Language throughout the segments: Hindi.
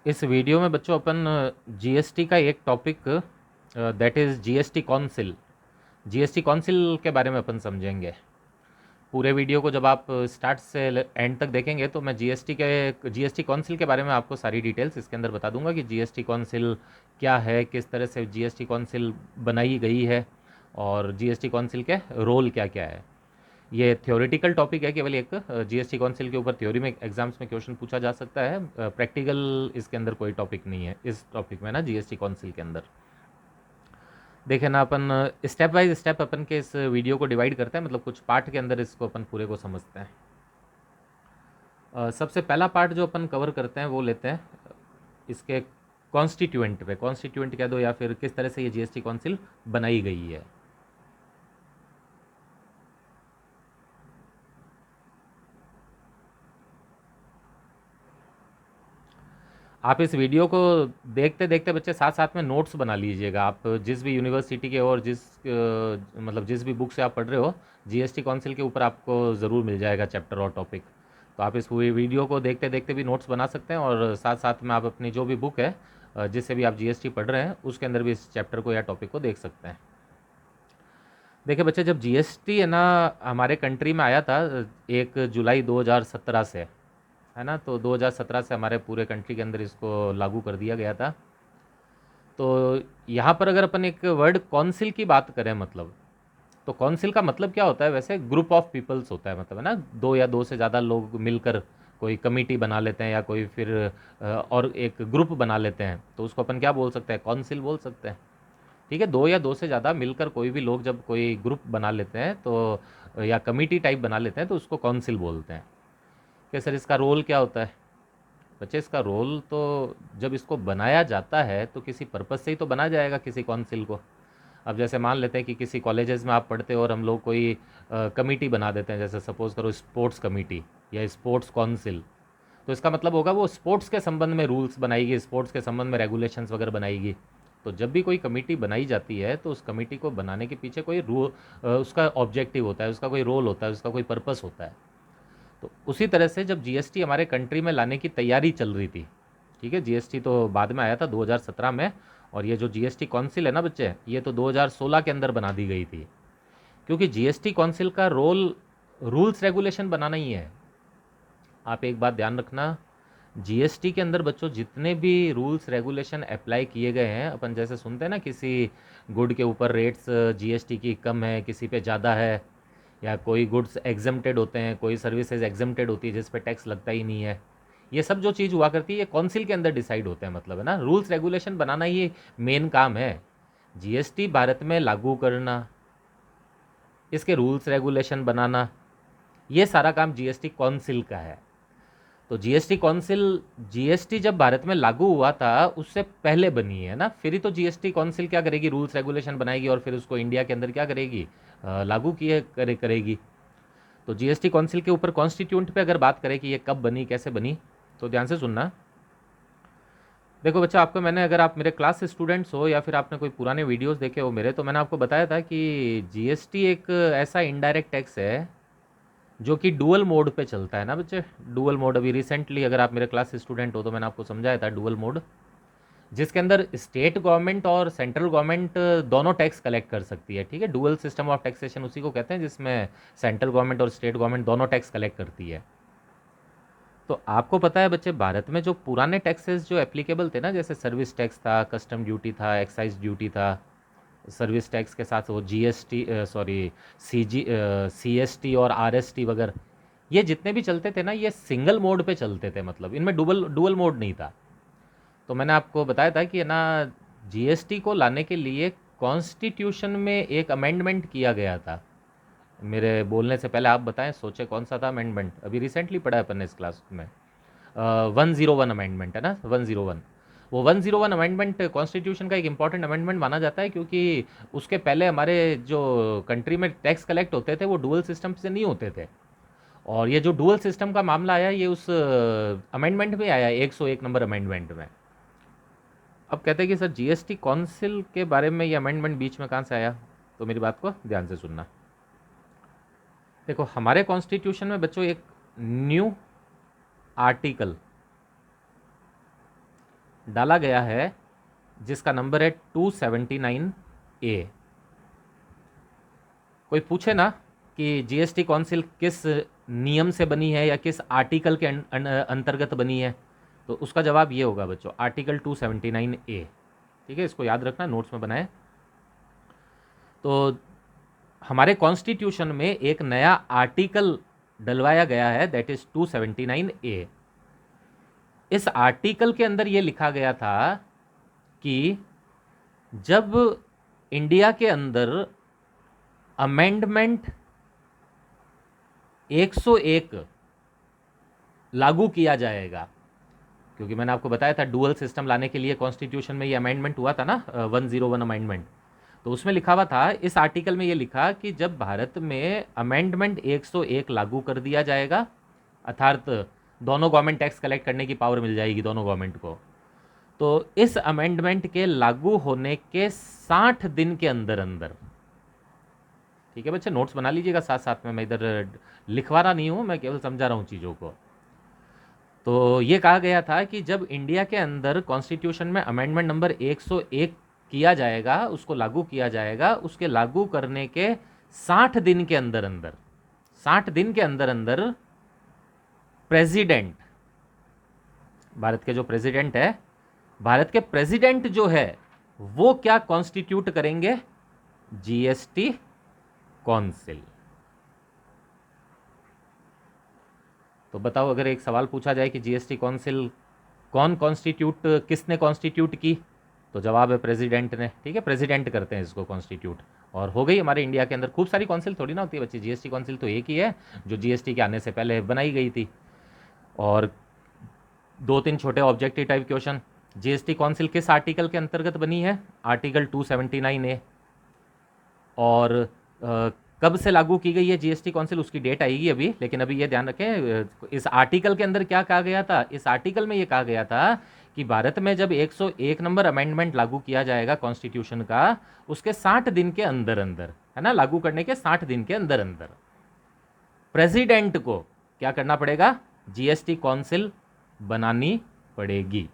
इस वीडियो में बच्चों अपन जीएसटी का एक topic that is GST council, GST council के बारे में अपन समझेंगे। पूरे वीडियो को जब आप स्टार्ट से एंड तक देखेंगे तो मैं जीएसटी काउंसिल के बारे में आपको सारी डिटेल्स इसके अंदर बता दूंगा कि जीएसटी काउंसिल क्या है, किस तरह से जीएसटी काउंसिल बनाई गई है और जीएसटी काउंसिल के रोल क्या क्या है। ये थ्योरेटिकल टॉपिक है, केवल एक जीएसटी काउंसिल के ऊपर थ्योरी में एग्जाम्स में क्वेश्चन पूछा जा सकता है, प्रैक्टिकल इसके अंदर कोई टॉपिक नहीं है इस टॉपिक में ना, जीएसटी काउंसिल के अंदर। देखे ना, अपन स्टेप बाय स्टेप अपन के इस वीडियो को डिवाइड करते हैं, मतलब कुछ पार्ट के अंदर इसको अपन पूरे को समझते हैं। सबसे पहला पार्ट जो अपन कवर करते हैं वो लेते हैं इसके कॉन्स्टिट्यूएंट पे, कॉन्स्टिट्यूएंट कह दो या फिर किस तरह से ये जीएसटी काउंसिल बनाई गई है। आप इस वीडियो को देखते देखते बच्चे साथ साथ में नोट्स बना लीजिएगा। आप जिस भी यूनिवर्सिटी के और मतलब जिस भी बुक से आप पढ़ रहे हो, जीएसटी काउंसिल के ऊपर आपको ज़रूर मिल जाएगा चैप्टर और टॉपिक। तो आप इस पूरी वीडियो को देखते देखते भी नोट्स बना सकते हैं और साथ साथ में आप अपनी जो भी बुक है जिससे भी आप जीएसटी पढ़ रहे हैं उसके अंदर भी इस चैप्टर को या टॉपिक को देख सकते हैं। देखिए बच्चे, जब जीएसटी है ना हमारे कंट्री में आया था 1 जुलाई 2017 से, है ना, तो 2017 से हमारे पूरे कंट्री के अंदर इसको लागू कर दिया गया था। तो यहाँ पर अगर अपन एक वर्ड काउंसिल की बात करें, मतलब तो काउंसिल का मतलब क्या होता है? वैसे ग्रुप ऑफ पीपल्स होता है, मतलब है ना, दो या दो से ज़्यादा लोग मिलकर कोई कमिटी बना लेते हैं या कोई फिर और एक ग्रुप बना लेते हैं, तो उसको अपन क्या बोल सकते हैं? काउंसिल बोल सकते हैं। ठीक है, दो या दो से ज़्यादा मिलकर कोई भी लोग जब कोई ग्रुप बना लेते हैं तो या कमिटी टाइप बना लेते हैं तो उसको काउंसिल बोलते हैं। कि सर इसका रोल क्या होता है? बच्चे, इसका रोल तो जब इसको बनाया जाता है तो किसी पर्पज़ से ही तो बनाया जाएगा किसी काउंसिल को। अब जैसे मान लेते हैं कि किसी कॉलेजेस में आप पढ़ते हो और हम लोग कोई कमिटी बना देते हैं, जैसे सपोज़ करो स्पोर्ट्स कमिटी या स्पोर्ट्स काउंसिल, तो इसका मतलब होगा वो स्पोर्ट्स के संबंध में रूल्स बनाएगी, स्पोर्ट्स के संबंध में रेगुलेशंस वगैरह बनाएगी। तो जब भी कोई कमेटी बनाई जाती है तो उस कमेटी को बनाने के पीछे कोई उसका ऑब्जेक्टिव होता है, उसका कोई रोल होता है, उसका कोई पर्पस होता है। तो उसी तरह से जब जीएसटी हमारे कंट्री में लाने की तैयारी चल रही थी, ठीक है, जीएसटी तो बाद में आया था 2017 में, और ये जो जीएसटी काउंसिल है ना बच्चे, ये तो 2016 के अंदर बना दी गई थी। क्योंकि जीएसटी काउंसिल का रोल रूल्स रेगुलेशन बनाना ही है। आप एक बात ध्यान रखना, जीएसटी के अंदर बच्चों जितने भी रूल्स रेगुलेशन अप्लाई किए गए हैं, अपन जैसे सुनते हैं ना, किसी गुड के ऊपर रेट्स जीएसटी की कम है, किसी पे ज़्यादा है, या कोई गुड्स एग्जम्प्टेड होते हैं, कोई सर्विसेज एग्जम्प्टेड होती है जिस पे टैक्स लगता ही नहीं है। ये सब जो चीज़ हुआ करती है ये काउंसिल के अंदर डिसाइड होते हैं, मतलब है ना, रूल्स रेगुलेशन बनाना ही मेन काम है। जीएसटी भारत में लागू करना, इसके रूल्स रेगुलेशन बनाना, ये सारा काम जीएसटी काउंसिल का है। तो जीएसटी काउंसिल, जीएसटी जब भारत में लागू हुआ था उससे पहले बनी है ना, फिर ही तो जीएसटी काउंसिल क्या करेगी? रूल्स रेगुलेशन बनाएगी और फिर उसको इंडिया के अंदर क्या करेगी? लागू किए करेगी। तो जीएसटी काउंसिल के ऊपर कॉन्स्टिट्यूंट पे अगर बात करें कि ये कब बनी, कैसे बनी, तो ध्यान से सुनना। देखो बच्चा, आपको मैंने, अगर आप मेरे क्लास स्टूडेंट्स हो या फिर आपने कोई पुराने वीडियोस देखे हो मेरे, तो मैंने आपको बताया था कि जीएसटी एक ऐसा इनडायरेक्ट टैक्स है जो कि डुअल मोड पे चलता है ना बच्चे। डुअल मोड, अभी रिसेंटली अगर आप मेरे क्लास स्टूडेंट हो तो मैंने आपको समझाया था डुअल मोड, जिसके अंदर स्टेट गवर्नमेंट और सेंट्रल गवर्नमेंट दोनों टैक्स कलेक्ट कर सकती है। ठीक है, डुअल सिस्टम ऑफ टैक्सेशन उसी को कहते हैं जिसमें सेंट्रल गवर्नमेंट और स्टेट गवर्नमेंट दोनों टैक्स कलेक्ट करती है। तो आपको पता है बच्चे, भारत में जो पुराने टैक्सेस जो एप्लीकेबल थे ना, जैसे सर्विस टैक्स था, कस्टम ड्यूटी था, एक्साइज ड्यूटी था, सर्विस टैक्स के साथ वो जीएसटी, सॉरी, सीएसटी और आरएसटी वगैरह, ये जितने भी चलते थे ना, ये सिंगल मोड पे चलते थे, मतलब इनमें डुअल डुअल मोड नहीं था। तो मैंने आपको बताया था कि ना, जीएसटी को लाने के लिए कॉन्स्टिट्यूशन में एक अमेंडमेंट किया गया था। मेरे बोलने से पहले आप बताएं, सोचे कौन सा था अमेंडमेंट? अभी रिसेंटली पढ़ा है अपन ने इस क्लास में, 101 अमेंडमेंट है ना, 101। वो 101 अमेंडमेंट कॉन्स्टिट्यूशन का एक इंपॉर्टेंट अमेंडमेंट माना जाता है, क्योंकि उसके पहले हमारे जो कंट्री में टैक्स कलेक्ट होते थे वो डुअल सिस्टम से नहीं होते थे। और ये जो डुअल सिस्टम का मामला आया, ये उस अमेंडमेंट में आया, 101 नंबर अमेंडमेंट में। अब कहते हैं कि सर जीएसटी काउंसिल के बारे में ये अमेंडमेंट बीच में कहाँ से आया, तो मेरी बात को ध्यान से सुनना। देखो, हमारे कॉन्स्टिट्यूशन में बच्चों एक न्यू आर्टिकल डाला गया है, जिसका नंबर है 279A। कोई पूछे ना कि जीएसटी काउंसिल किस नियम से बनी है या किस आर्टिकल के अंतर्गत बनी है, तो उसका जवाब ये होगा बच्चों, आर्टिकल 279A। ठीक है, इसको याद रखना, नोट्स में बनाए। तो हमारे कॉन्स्टिट्यूशन में एक नया आर्टिकल डलवाया गया है, दैट इज 279A। इस आर्टिकल के अंदर ये लिखा गया था कि जब इंडिया के अंदर अमेंडमेंट 101 लागू किया जाएगा, क्योंकि मैंने आपको बताया था डुअल सिस्टम लाने के लिए कॉन्स्टिट्यूशन में ये अमेंडमेंट हुआ था ना, 101 अमेंडमेंट। तो उसमें लिखा हुआ था, इस आर्टिकल में ये लिखा कि जब भारत में अमेंडमेंट 101 लागू कर दिया जाएगा, अर्थात दोनों गवर्नमेंट टैक्स कलेक्ट करने की पावर मिल जाएगी दोनों गवर्नमेंट को, तो इस अमेंडमेंट के लागू होने के 60 दिन के अंदर अंदर, ठीक है बच्चे, नोट्स बना लीजिएगा साथ साथ में, मैं इधर लिखवा रहा नहीं हूँ, मैं केवल समझा रहा हूँ चीज़ों को। तो ये कहा गया था कि जब इंडिया के अंदर कॉन्स्टिट्यूशन में अमेंडमेंट नंबर 101 किया जाएगा, उसको लागू किया जाएगा, उसके लागू करने के 60 दिन के अंदर अंदर, 60 दिन के अंदर अंदर प्रेसिडेंट, भारत के जो प्रेसिडेंट है, भारत के प्रेसिडेंट जो है वो क्या कॉन्स्टिट्यूट करेंगे, जीएसटी काउंसिल। तो बताओ, अगर एक सवाल पूछा जाए कि जीएसटी काउंसिल कौन कॉन्स्टिट्यूट, किसने कॉन्स्टिट्यूट की, तो जवाब है प्रेसिडेंट ने। ठीक है, प्रेसिडेंट करते हैं इसको कॉन्स्टिट्यूट। और हो गई हमारे इंडिया के अंदर, खूब सारी काउंसिल थोड़ी ना होती है बच्चे, जीएसटी काउंसिल तो एक ही है जो जीएसटी के आने से पहले बनाई गई थी। और 2-3 छोटे objective type question, GST council किस आर्टिकल के अंतर्गत बनी है, आर्टिकल 279A। और कब से लागू की गई है जीएसटी काउंसिल, उसकी डेट आएगी अभी, लेकिन अभी ये ध्यान रखें इस आर्टिकल के अंदर क्या कहा गया था। इस आर्टिकल में ये कहा गया था कि भारत में जब 101 नंबर अमेंडमेंट लागू किया जाएगा कॉन्स्टिट्यूशन का, उसके 60 दिन के अंदर अंदर, है ना, लागू करने के 60 दिन के अंदर अंदर प्रेसिडेंट को क्या करना पड़ेगा, जीएसटी काउंसिल बनानी पड़ेगी।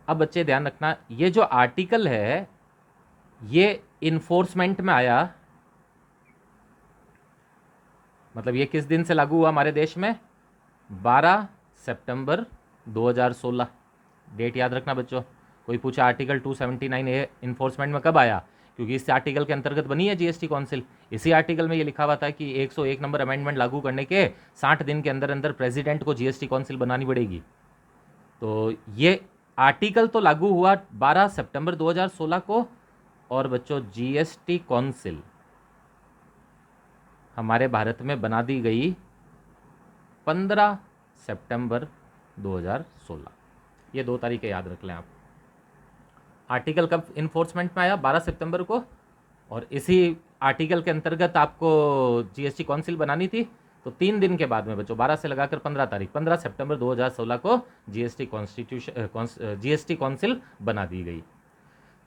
अब बच्चे ध्यान रखना, ये जो आर्टिकल है ये इन्फोर्समेंट में आया, मतलब ये किस दिन से लागू हुआ हमारे देश में, 12 सितंबर 2016। डेट याद रखना बच्चों। कोई पूछा आर्टिकल 279A इन्फोर्समेंट में कब आया, क्योंकि इस आर्टिकल के अंतर्गत बनी है जीएसटी काउंसिल। इसी आर्टिकल में ये लिखा हुआ था कि 101 नंबर अमेंडमेंट लागू करने के 60 दिन के अंदर अंदर प्रेसिडेंट को जीएसटी काउंसिल बनानी पड़ेगी। तो ये आर्टिकल तो लागू हुआ 12 सितंबर 2016 को, और बच्चों जीएसटी काउंसिल हमारे भारत में बना दी गई 15 सितंबर 2016। ये 2 तारीखें याद रख लें आप। आर्टिकल कब इन्फोर्समेंट में आया, 12 सितंबर को, और इसी आर्टिकल के अंतर्गत आपको जीएसटी काउंसिल बनानी थी, तो 3 दिन के बाद में बच्चों, 12 से लगाकर 15 तारीख, 15 सितंबर 2016 को जीएसटी काउंसिल बना दी गई।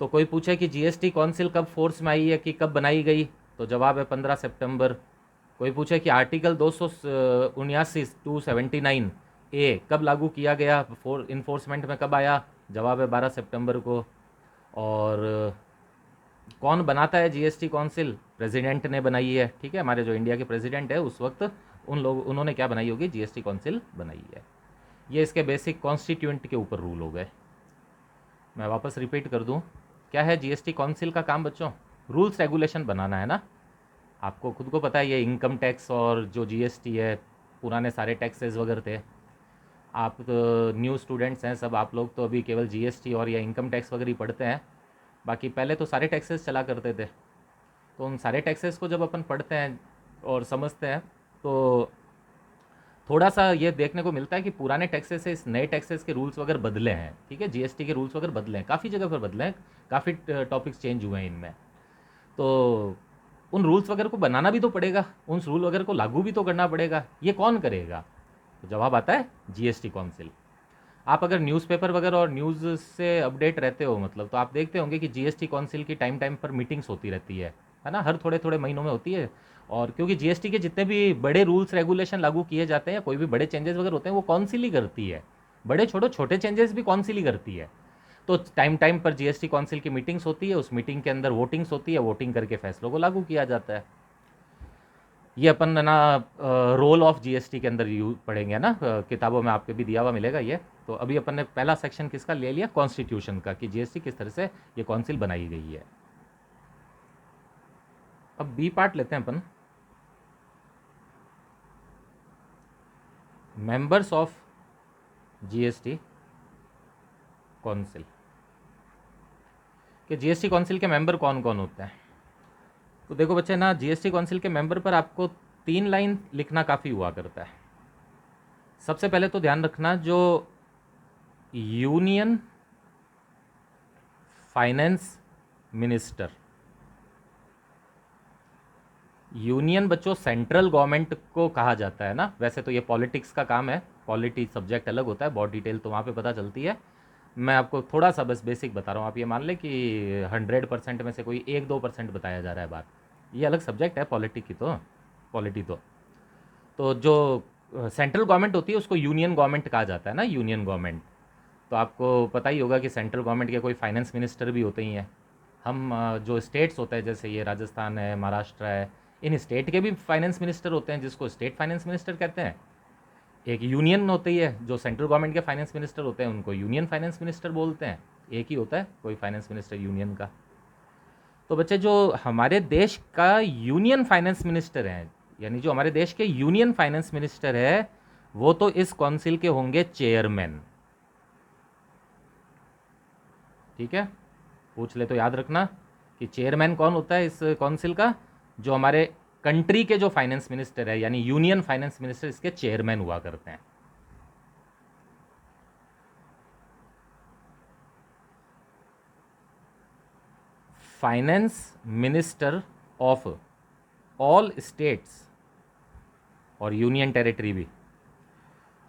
तो कोई पूछे कि जीएसटी काउंसिल कब फोर्स में आई है कि कब बनाई गई, तो जवाब है 15 सितंबर। कोई पूछे कि आर्टिकल 279 279A कब लागू किया गया, इन्फोर्समेंट में कब आया, जवाब है 12 सितंबर को। और कौन बनाता है जीएसटी काउंसिल, प्रेसिडेंट ने बनाई है। ठीक है, हमारे जो इंडिया के प्रेसिडेंट है उस वक्त उन्होंने क्या बनाई होगी, जीएसटी काउंसिल बनाई है। ये इसके बेसिक कॉन्स्टिट्यूएंट के ऊपर रूल हो गए। मैं वापस रिपीट कर दूं, क्या है जीएसटी काउंसिल का काम बच्चों, रूल्स रेगुलेशन बनाना है ना। आपको खुद को पता है, ये इनकम टैक्स और जो जीएसटी है, पुराने सारे टैक्सेस वगैरह थे। आप तो न्यू स्टूडेंट्स हैं सब, आप लोग तो अभी केवल जीएसटी और या इनकम टैक्स वगैरह ही पढ़ते हैं, बाकी पहले तो सारे टैक्सेस चला करते थे। तो उन सारे टैक्सेस को जब अपन पढ़ते हैं और समझते हैं, तो थोड़ा सा ये देखने को मिलता है कि पुराने टैक्सेस से इस नए टैक्सेस के रूल्स वगैरह बदले हैं। ठीक है, जीएसटी के रूल्स वगैरह बदले हैं, काफ़ी जगह पर बदले हैं, काफ़ी टॉपिक्स चेंज हुए हैं इनमें। तो उन रूल्स वगैरह को बनाना भी तो पड़ेगा, उन रूल वगैरह को लागू भी तो करना पड़ेगा। ये कौन करेगा, तो जवाब आता है जीएसटी काउंसिल। आप अगर न्यूज़पेपर वगैरह और न्यूज़ से अपडेट रहते हो मतलब, तो आप देखते होंगे कि जीएसटी काउंसिल की टाइम टाइम पर मीटिंग्स होती रहती है ना, हर थोड़े थोड़े महीनों में होती है। और क्योंकि जीएसटी के जितने भी बड़े रूल्स रेगुलेशन लागू किए जाते हैं या कोई भी बड़े चेंजेस वगैरह होते हैं, वो काउंसिल ही करती है। बड़े छोटे छोटे चेंजेस भी काउंसिल ही करती है। तो टाइम टाइम पर जीएसटी काउंसिल की मीटिंग्स होती है, उस मीटिंग के अंदर वोटिंग्स होती है, वोटिंग करके फैसलों को लागू किया जाता है। ये अपन ना रोल ऑफ जीएसटी के अंदर यू पढ़ेंगे ना, किताबों में आपके भी दिया हुआ मिलेगा ये। तो अभी अपन ने पहला सेक्शन किसका ले लिया, कॉन्स्टिट्यूशन का, कि जीएसटी किस तरह से ये काउंसिल बनाई गई है। अब बी पार्ट लेते हैं अपन, मेंबर्स ऑफ जीएसटी काउंसिल, कि जीएसटी काउंसिल के मेंबर कौन कौन होते हैं। तो देखो बच्चे ना, जीएसटी काउंसिल के मेंबर पर आपको 3 लाइन लिखना काफ़ी हुआ करता है। सबसे पहले तो ध्यान रखना, जो यूनियन फाइनेंस मिनिस्टर, यूनियन बच्चों सेंट्रल गवर्नमेंट को कहा जाता है ना, वैसे तो ये पॉलिटिक्स का काम है, पॉलिटी सब्जेक्ट अलग होता है, बहुत डिटेल तो वहाँ पे पता चलती है। मैं आपको थोड़ा सा बस बेसिक बता रहा हूँ, आप ये मान लें कि 100% में से कोई 1-2% बताया जा रहा है बात, ये अलग सब्जेक्ट है पॉलिटी की, तो पॉलिटी तो जो सेंट्रल गवर्नमेंट होती है उसको यूनियन गवर्नमेंट कहा जाता है ना, यूनियन गवर्नमेंट। तो आपको पता ही होगा कि सेंट्रल गवर्नमेंट के कोई फाइनेंस मिनिस्टर भी होते ही हैं। हम जो स्टेट्स होते हैं, जैसे ये राजस्थान है, महाराष्ट्र है, इन स्टेट के भी फाइनेंस मिनिस्टर होते हैं, जिसको स्टेट फाइनेंस मिनिस्टर कहते हैं। एक यूनियन होती है, जो सेंट्रल गवर्नमेंट के फाइनेंस मिनिस्टर होते हैं, उनको यूनियन फाइनेंस मिनिस्टर बोलते हैं। एक ही होता है कोई फाइनेंस मिनिस्टर यूनियन का। तो बच्चे, जो हमारे देश का यूनियन फाइनेंस मिनिस्टर है, यानी जो हमारे देश के यूनियन फाइनेंस मिनिस्टर है, वो तो इस काउंसिल के होंगे चेयरमैन। ठीक है, पूछ ले तो याद रखना कि चेयरमैन कौन होता है इस काउंसिल का, जो हमारे कंट्री के जो फाइनेंस मिनिस्टर है, यानी यूनियन फाइनेंस मिनिस्टर, इसके चेयरमैन हुआ करते हैं। Finance minister of all states और यूनियन टेरिटरी भी।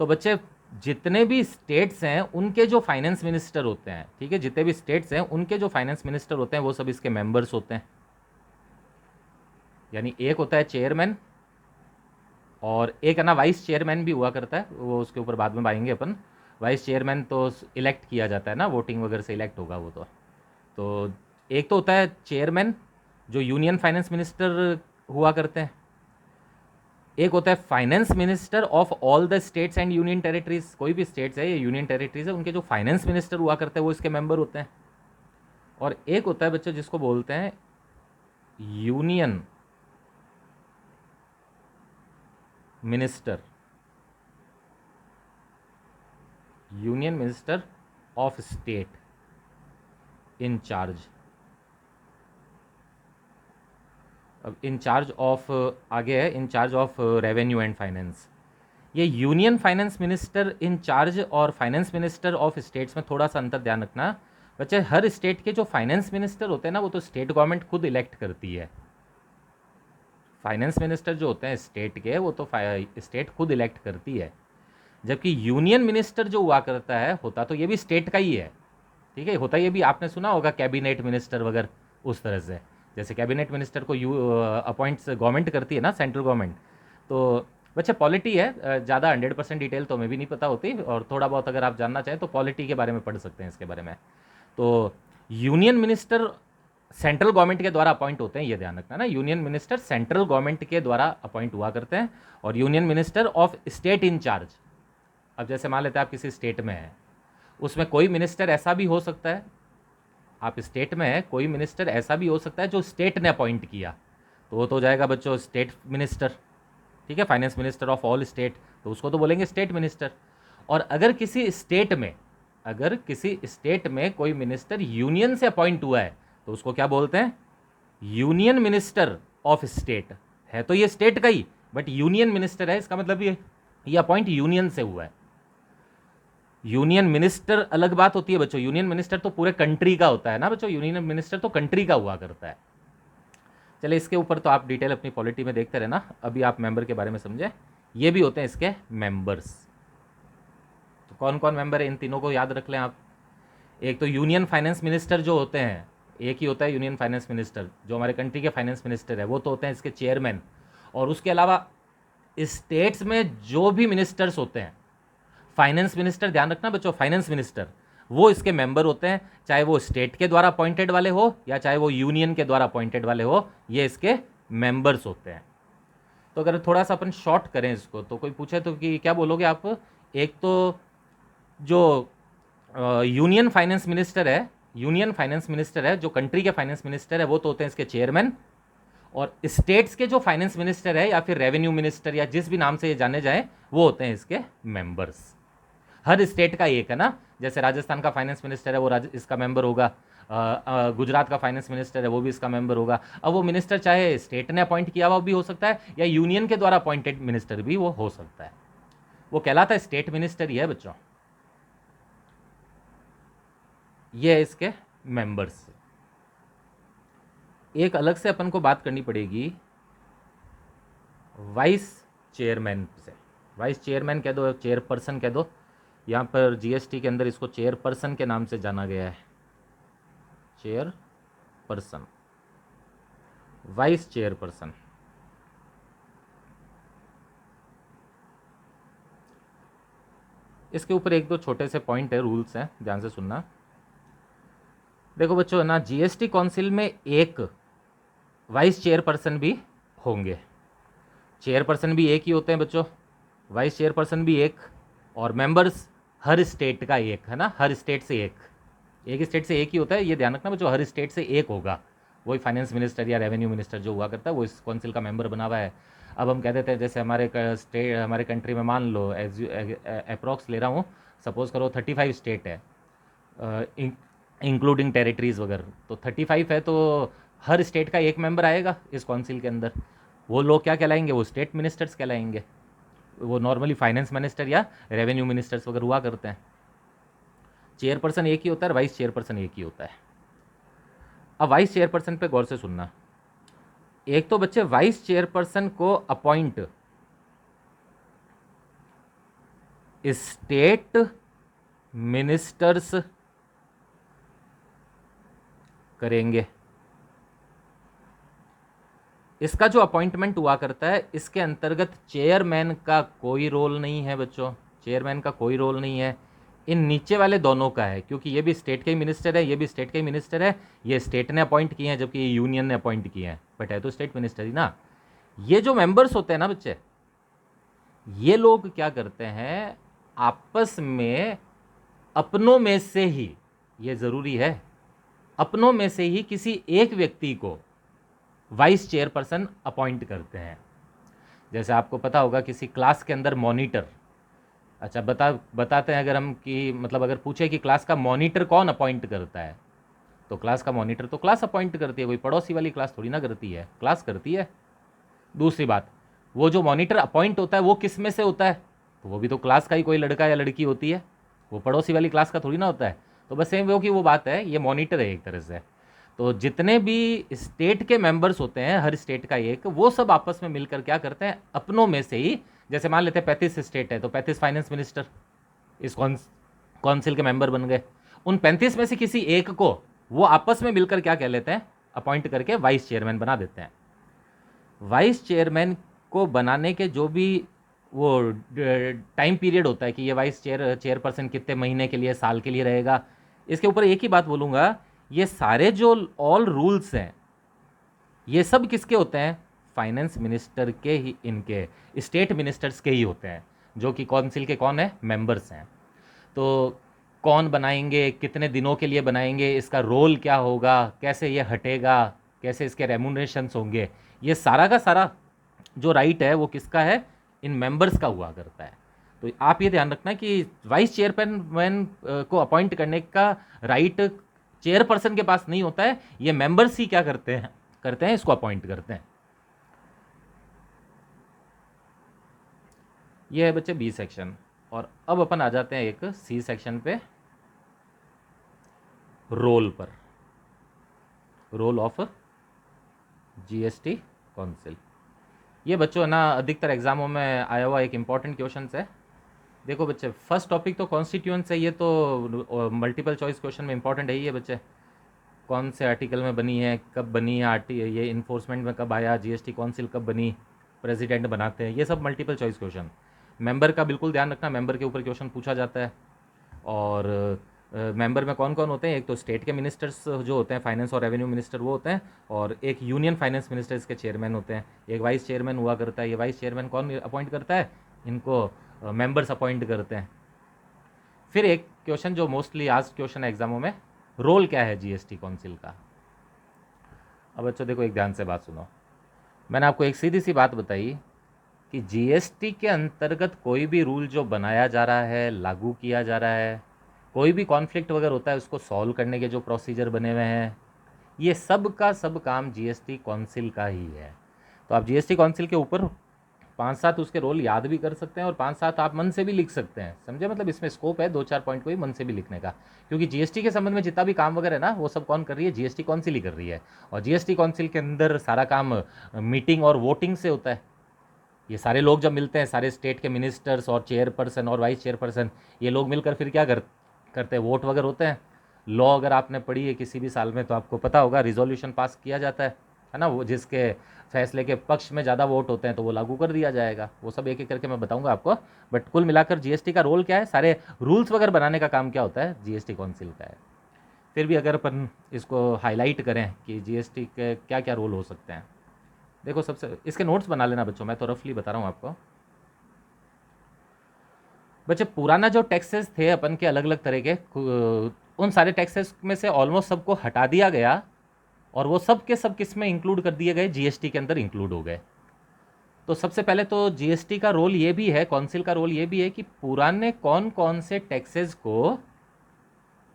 तो बच्चे, जितने भी स्टेट्स हैं उनके जो फाइनेंस मिनिस्टर होते हैं, ठीक है, जितने भी स्टेट्स हैं उनके जो फाइनेंस मिनिस्टर होते हैं वो सब इसके मेंबर्स होते हैं। यानी एक होता है चेयरमैन, और एक है ना वाइस चेयरमैन भी हुआ करता है, वो उसके ऊपर बाद में आएंगे अपन। वाइस चेयरमैन तो इलेक्ट किया जाता है ना, वोटिंग वगैरह से इलेक्ट होगा वो तो एक तो होता है चेयरमैन, जो यूनियन फाइनेंस मिनिस्टर हुआ करते हैं। एक होता है finance minister of all the states and union territories, कोई भी स्टेट्स है या यूनियन टेरिटरीज है, उनके जो फाइनेंस मिनिस्टर हुआ करते हैं वो इसके मेंबर होते हैं। और एक होता है बच्चे जिसको बोलते हैं union minister, union minister of state in charge. अब इन चार्ज ऑफ आगे है, in charge of revenue and finance. ये union finance minister in charge और फाइनेंस मिनिस्टर ऑफ स्टेट्स में थोड़ा सा अंतर ध्यान रखना बच्चे। हर स्टेट के जो फाइनेंस मिनिस्टर होते हैं ना, वो तो स्टेट गवर्नमेंट खुद इलेक्ट करती है। फाइनेंस मिनिस्टर जो होते हैं स्टेट के, वो तो स्टेट खुद इलेक्ट करती है। जबकि यूनियन मिनिस्टर जो हुआ करता है, होता तो ये भी स्टेट का ही है, ठीक है, होता ये भी, आपने सुना होगा कैबिनेट मिनिस्टर वगैरह, उस तरह से। जैसे कैबिनेट मिनिस्टर को अपॉइंट्स गवर्नमेंट करती है ना, सेंट्रल गवर्नमेंट। तो बच्चे पॉलिटी है, ज़्यादा 100% डिटेल तो हमें भी नहीं पता होती, और थोड़ा बहुत अगर आप जानना चाहें तो पॉलिटी के बारे में पढ़ सकते हैं इसके बारे में। तो यूनियन मिनिस्टर सेंट्रल गवर्नमेंट के द्वारा अपॉइंट होते हैं, ये ध्यान रखना ना, यूनियन मिनिस्टर सेंट्रल गवर्नमेंट के द्वारा अपॉइंट हुआ करते हैं। और union minister of state in charge, अब जैसे मान लेते हैं आप किसी स्टेट में हैं, उसमें कोई मिनिस्टर ऐसा भी हो सकता है, आप स्टेट में हैं, कोई मिनिस्टर ऐसा भी हो सकता है जो स्टेट ने अपॉइंट किया, तो वो तो हो जाएगा बच्चों स्टेट मिनिस्टर। ठीक है, finance minister of all state, तो उसको तो बोलेंगे स्टेट मिनिस्टर। और अगर किसी स्टेट में, अगर किसी स्टेट में कोई मिनिस्टर यूनियन से अपॉइंट हुआ है, तो उसको क्या बोलते हैं, यूनियन मिनिस्टर ऑफ स्टेट। है तो ये स्टेट का ही, बट यूनियन मिनिस्टर है, इसका मतलब ये अपॉइंट यूनियन से हुआ है। यूनियन मिनिस्टर अलग बात होती है बच्चों, यूनियन मिनिस्टर तो पूरे कंट्री का होता है ना बच्चों, यूनियन मिनिस्टर तो कंट्री का हुआ करता है। चले, इसके ऊपर तो आप डिटेल अपनी पॉलिटी में देखते रहना, अभी आप मेंबर के बारे में समझे। ये भी होते हैं इसके मेंबर्स। तो कौन कौन मेंबर है, इन तीनों को याद रख लें आप। एक तो यूनियन फाइनेंस मिनिस्टर जो होते हैं, एक ही होता है यूनियन फाइनेंस मिनिस्टर, जो हमारे कंट्री के फाइनेंस मिनिस्टर है, वो तो होते हैं इसके चेयरमैन। और उसके अलावा स्टेट्स में जो भी मिनिस्टर्स होते हैं, फाइनेंस मिनिस्टर, ध्यान रखना बच्चों, फाइनेंस मिनिस्टर वो इसके मेंबर होते हैं, चाहे वो स्टेट के द्वारा अपॉइंटेड वाले हो या चाहे वो यूनियन के द्वारा अपॉइंटेड वाले हो, ये इसके मेंबर्स होते हैं। तो अगर थोड़ा सा अपन शॉर्ट करें इसको, तो कोई पूछे तो कि क्या बोलोगे आप? एक तो जो यूनियन फाइनेंस मिनिस्टर है, यूनियन फाइनेंस मिनिस्टर है, जो कंट्री के फाइनेंस मिनिस्टर है वो तो होते हैं इसके चेयरमैन, और स्टेट्स के जो फाइनेंस मिनिस्टर है या फिर रेवेन्यू मिनिस्टर या जिस भी नाम से ये जाने जाए, वो होते हैं इसके मेंबर्स। हर स्टेट का एक है ना, जैसे राजस्थान का फाइनेंस मिनिस्टर है वो इसका मेंबर होगा, गुजरात का फाइनेंस मिनिस्टर है वो भी इसका मेंबर होगा। अब वो मिनिस्टर चाहे स्टेट ने अपॉइंट किया हुआ भी हो सकता है या यूनियन के द्वारा अपॉइंटेड मिनिस्टर भी वो हो सकता है, वो कहलाता है स्टेट मिनिस्टर ही है बच्चों। ये है इसके मेंबर्स। एक अलग से अपन को बात करनी पड़ेगी वाइस चेयरमैन से। वाइस चेयरमैन कह दो, चेयरपर्सन कह दो, यहाँ पर जीएसटी के अंदर इसको चेयरपर्सन के नाम से जाना गया है, चेयरपर्सन, वाइस चेयरपर्सन। इसके ऊपर एक दो छोटे से पॉइंट है, रूल्स हैं, ध्यान से सुनना। देखो बच्चों ना, जीएसटी काउंसिल में एक वाइस चेयरपर्सन भी होंगे। चेयरपर्सन भी एक ही होते हैं बच्चों, वाइस चेयरपर्सन भी एक, और मेंबर्स हर स्टेट का एक है ना, हर स्टेट से एक स्टेट से एक ही होता है, ये ध्यान रखना बच्चों, हर स्टेट से एक होगा। वही फाइनेंस मिनिस्टर या रेवेन्यू मिनिस्टर जो हुआ करता है वो इस काउंसिल का मेंबर बना हुआ है। अब हम कह देते हैं जैसे हमारे कंट्री में मान लो अप्रॉक्स ले रहा हूँ, सपोज करो 35 स्टेट है, इंक्लूडिंग टेरिटरीज वगैरह, तो 35 है, तो हर स्टेट का एक मेंबर आएगा इस काउंसिल के अंदर। वो लोग क्या कहलाएंगे? वो स्टेट मिनिस्टर्स कहलाएंगे। वो नॉर्मली फाइनेंस मिनिस्टर या रेवेन्यू मिनिस्टर्स वगैरह हुआ करते हैं। चेयरपर्सन एक ही होता है, वाइस चेयरपर्सन एक ही होता है। अब वाइस चेयरपर्सन पे गौर से सुनना। एक तो बच्चे वाइस चेयरपर्सन को अपॉइंट स्टेट मिनिस्टर्स करेंगे। इसका जो अपॉइंटमेंट हुआ करता है, इसके अंतर्गत चेयरमैन का कोई रोल नहीं है बच्चों, चेयरमैन का कोई रोल नहीं है। इन नीचे वाले दोनों का है, क्योंकि ये भी स्टेट के ही मिनिस्टर है, ये भी स्टेट के ही मिनिस्टर है। ये स्टेट ने अपॉइंट किए हैं जबकि ये यूनियन ने अपॉइंट किए हैं, बट है तो स्टेट मिनिस्टर ही ना। ये जो मेंबर्स होते हैं ना बच्चे, ये लोग क्या करते हैं, आपस में अपनों में से ही, ये ज़रूरी है, अपनों में से ही किसी एक व्यक्ति को वाइस चेयरपर्सन अपॉइंट करते हैं। जैसे आपको पता होगा किसी क्लास के अंदर मॉनिटर, अच्छा बताते हैं अगर हम कि मतलब अगर पूछे कि क्लास का मॉनिटर कौन अपॉइंट करता है, तो क्लास का मॉनिटर तो क्लास अपॉइंट करती है, कोई पड़ोसी वाली क्लास थोड़ी ना करती है, क्लास करती है। दूसरी बात, वो जो मॉनिटर अपॉइंट होता है वो किस में से होता है? तो वो भी तो क्लास का ही कोई लड़का या लड़की होती है, वो पड़ोसी वाली क्लास का थोड़ी ना होता है। तो बस सेम वो की वो बात है, ये मॉनिटर है एक तरह से। तो जितने भी स्टेट के मेंबर्स होते हैं, हर स्टेट का एक, वो सब आपस में मिलकर क्या करते हैं, अपनों में से ही, जैसे मान लेते हैं 35 स्टेट है तो 35 फाइनेंस मिनिस्टर इस काउंसिल के मेंबर बन गए। उन 35 में से किसी एक को वो आपस में मिलकर क्या कह लेते हैं, अपॉइंट करके वाइस चेयरमैन बना देते हैं। वाइस चेयरमैन को बनाने के जो भी वो टाइम पीरियड होता है कि ये वाइस चेयरपर्सन कितने महीने के लिए, साल के लिए रहेगा, इसके ऊपर एक ही बात बोलूँगा, ये सारे जो ऑल रूल्स हैं ये सब किसके होते हैं? फाइनेंस मिनिस्टर के ही, इनके स्टेट मिनिस्टर्स के ही होते हैं, जो कि काउंसिल के कौन है? मेंबर्स हैं। तो कौन बनाएंगे, कितने दिनों के लिए बनाएंगे, इसका रोल क्या होगा, कैसे ये हटेगा, कैसे इसके रेम्यूनरेशंस होंगे, ये सारा का सारा जो राइट है वो किसका है? इन मेंबर्स का हुआ करता है। तो आप ये ध्यान रखना कि वाइस चेयरमैन को अपॉइंट करने का राइट चेयरपर्सन के पास नहीं होता है, ये मेंबर्स ही क्या करते हैं इसको अपॉइंट करते हैं। ये है बच्चे बी सेक्शन, और अब अपन आ जाते हैं एक सी सेक्शन पे, रोल पर, रोल ऑफ जीएसटी काउंसिल। ये बच्चों है ना अधिकतर एग्जामों में आया हुआ एक इंपॉर्टेंट क्वेश्चन है। देखो बच्चे, फर्स्ट टॉपिक तो कॉन्स्टिट्यूएंट्स है, ये तो मल्टीपल चॉइस क्वेश्चन में इंपॉर्टेंट है ही है बच्चे। कौन से आर्टिकल में बनी है, कब बनी है, ये इन्फोर्समेंट में कब आया, जीएसटी काउंसिल कब बनी, प्रेसिडेंट बनाते हैं, ये सब मल्टीपल चॉइस क्वेश्चन। मेंबर का बिल्कुल ध्यान रखना, मेंबर के ऊपर क्वेश्चन पूछा जाता है। और मेंबर में कौन कौन होते हैं, एक तो स्टेट के मिनिस्टर्स जो होते हैं, फाइनेंस और रेवेन्यू मिनिस्टर वो होते हैं, और एक यूनियन फाइनेंस मिनिस्टर इसके चेयरमैन होते हैं, एक वाइस चेयरमैन हुआ करता है। ये वाइस चेयरमैन कौन अपॉइंट करता है, इनको मेंबर्स अपॉइंट करते हैं। फिर एक क्वेश्चन जो मोस्टली आज क्वेश्चन है एग्जामों में, रोल क्या है जीएसटी काउंसिल का। अब बच्चों देखो, एक ध्यान से बात सुनो। मैंने आपको एक सीधी सी बात बताई कि जीएसटी के अंतर्गत कोई भी रूल जो बनाया जा रहा है, लागू किया जा रहा है, कोई भी कॉन्फ्लिक्ट वगैरह होता है, उसको सॉल्व करने के जो प्रोसीजर बने हुए हैं, ये सब का सब काम जीएसटी काउंसिल का ही है। तो आप जीएसटी काउंसिल के ऊपर 5-7 उसके रोल याद भी कर सकते हैं, और 5-7 आप मन से भी लिख सकते हैं, समझे। मतलब इसमें स्कोप है 2-4 पॉइंट को ही मन से भी लिखने का, क्योंकि जीएसटी के संबंध में जितना भी काम वगैरह है ना, वो सब कौन कर रही है, जीएसटी काउंसिल ही कर रही है। और जीएसटी काउंसिल के अंदर सारा काम मीटिंग और वोटिंग से होता है। ये सारे लोग जब मिलते हैं, सारे स्टेट के मिनिस्टर्स और चेयरपर्सन और वाइस चेयरपर्सन, ये लोग मिलकर फिर क्या करते हैं, वोट वगैरह होते हैं। लॉ अगर आपने पढ़ी है किसी भी साल में तो आपको पता होगा, रिजोल्यूशन पास किया जाता है ना, वो जिसके फैसले के पक्ष में ज़्यादा वोट होते हैं तो वो लागू कर दिया जाएगा। वो सब एक एक करके मैं बताऊंगा आपको। बट कुल मिलाकर जीएसटी का रोल क्या है, सारे रूल्स वगैरह बनाने का काम क्या होता है, जीएसटी काउंसिल का है। फिर भी अगर अपन इसको हाईलाइट करें कि जीएसटी के क्या क्या रोल हो सकते हैं, देखो सबसे, इसके नोट्स बना लेना बच्चों, मैं तो रफली बता रहा हूँ आपको। बच्चे पुराना जो टैक्सेस थे अपन के अलग अलग तरह के, उन सारे टैक्सेस में से ऑलमोस्ट सबको हटा दिया गया, और वो सब के सब किस में इंक्लूड कर दिए गए, जीएसटी के अंदर इंक्लूड हो गए। तो सबसे पहले तो जीएसटी का रोल ये भी है, काउंसिल का रोल ये भी है कि पुराने कौन कौन से टैक्सेस को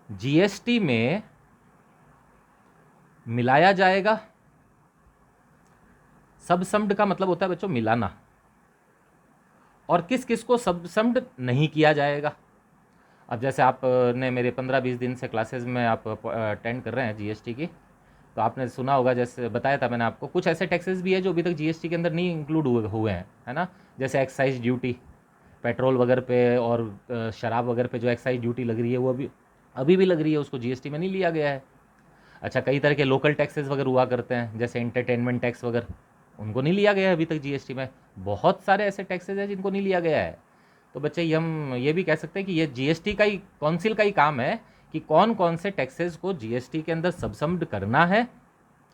जीएसटी में मिलाया जाएगा। सबसम्ड का मतलब होता है बच्चों मिलाना, और किस किस को सबसम्ड नहीं किया जाएगा। अब जैसे आपने मेरे 15-20 दिन से क्लासेस में आप अटेंड कर रहे हैं जीएसटी की, तो आपने सुना होगा, जैसे बताया था मैंने आपको, कुछ ऐसे टैक्सेस भी है जो अभी तक जीएसटी के अंदर नहीं इंक्लूड हुए हैं, है ना। जैसे एक्साइज ड्यूटी, पेट्रोल वगैरह पे और शराब वगैरह पे जो एक्साइज ड्यूटी लग रही है, वो अभी भी लग रही है, उसको जीएसटी में नहीं लिया गया है। अच्छा, कई तरह के लोकल टैक्सेस वगैरह हुआ करते हैं, जैसे एंटरटेनमेंट टैक्स वगैरह, उनको नहीं लिया गया है अभी तक जीएसटी में। बहुत सारे ऐसे टैक्सेस हैं जिनको नहीं लिया गया है। तो बच्चे हम ये भी कह सकते हैं कि ये जीएसटी का ही, काउंसिल का ही काम है कि कौन कौन से टैक्सेस को जीएसटी के अंदर सबसम्ड करना है।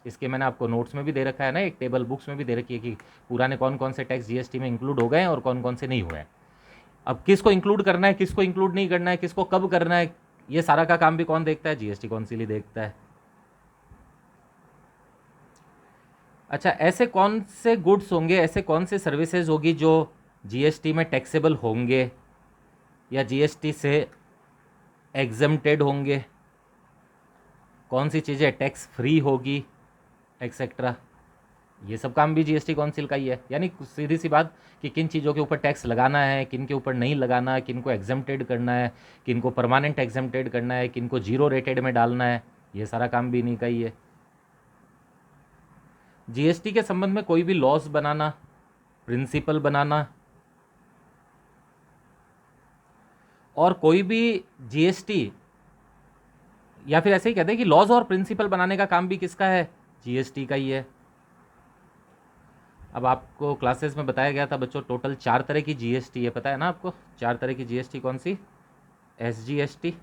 इसके मैंने आपको नोट्स में भी दे रखा है ना, एक टेबल बुक्स में भी दे रखी है कि पुराने कौन कौन से टैक्स जीएसटी में इंक्लूड हो गए हैं और कौन कौन से नहीं हुए हैं। अब किसको इंक्लूड करना है, किसको इंक्लूड नहीं करना है, किसको कब करना है, ये सारा का काम भी कौन देखता है, जीएसटी काउंसिल ही देखता है। अच्छा, ऐसे कौन से गुड्स होंगे, ऐसे कौन से सर्विसेज होगी जो जीएसटी में टैक्सेबल होंगे या जीएसटी से एग्जम्प्टेड होंगे, कौन सी चीज़ें टैक्स फ्री होगी, एक्सेट्रा। ये सब काम भी जीएसटी काउंसिल का ही है। यानी सीधी सी बात कि किन चीज़ों के ऊपर टैक्स लगाना है, किन के ऊपर नहीं लगाना है, किन को एग्जम्प्टेड करना है, किन को परमानेंट एग्जम्प्टेड करना है, किन को जीरो रेटेड में डालना है, ये सारा काम भी इन्हीं का ही है। जीएसटी के संबंध में कोई भी लॉस बनाना, प्रिंसिपल बनाना, और कोई भी जीएसटी, या फिर ऐसे ही कहते हैं कि लॉज और प्रिंसिपल बनाने का काम भी किसका है, जीएसटी का ही है। अब आपको क्लासेस में बताया गया था बच्चों, टोटल 4 तरह की जीएसटी है, पता है ना आपको। 4 तरह की जीएसटी कौन सी, एसजीएसटी,